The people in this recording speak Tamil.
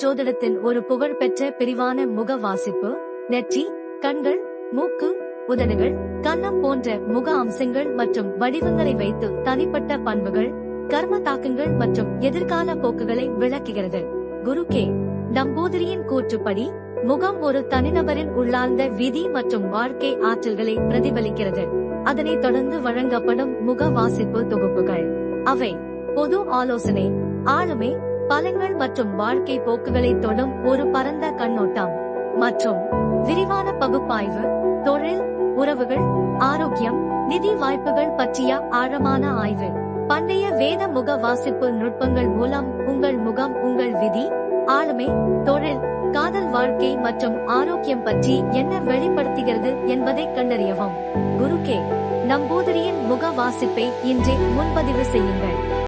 ஜோதிடத்தின் ஒரு புகழ்பெற்ற பிரிவான முக வாசிப்பு. நெற்றி, கண்கள், மூக்கு, உதடுகள், கன்னம் போன்ற முக அம்சங்கள் மற்றும் வடிவங்களை வைத்து தனிப்பட்ட பண்புகள், கர்ம தாக்கங்கள் மற்றும் எதிர்கால போக்குகளை விளக்குகிறது. குரு கே. நம்பூதிரியின் கூற்றுப்படி முகம் ஒரு தனிநபரின் உள்ளார்ந்த விதி மற்றும் வாழ்க்கை ஆற்றல்களை பிரதிபலிக்கிறது. அதனைத் தொடர்ந்து வழங்கப்படும் முக வாசிப்பு தொகுப்புகள். அவை பொது ஆலோசனை, ஆளுமை, பலன்கள் மற்றும் வாழ்க்கை போக்குகளை தொடும் ஒரு பரந்த கண்ணோட்டம் மற்றும் விரிவான பகுப்பாய்வு, தொழில், உறவுகள், ஆரோக்கியம், நிதி வாய்ப்புகள் பற்றிய ஆழமான ஆய்வு. பண்டைய வேத முக வாசிப்பு நுட்பங்கள் மூலம் உங்கள் முகம் உங்கள் விதி, ஆளுமை, தொழில், காதல் வாழ்க்கை மற்றும் ஆரோக்கியம் பற்றி என்ன வெளிப்படுத்துகிறது என்பதை கண்டறியவும். குரு கே. நம்பூதிரியின் முக வாசிப்பை இன்றே முன்பதிவு செய்யுங்கள்.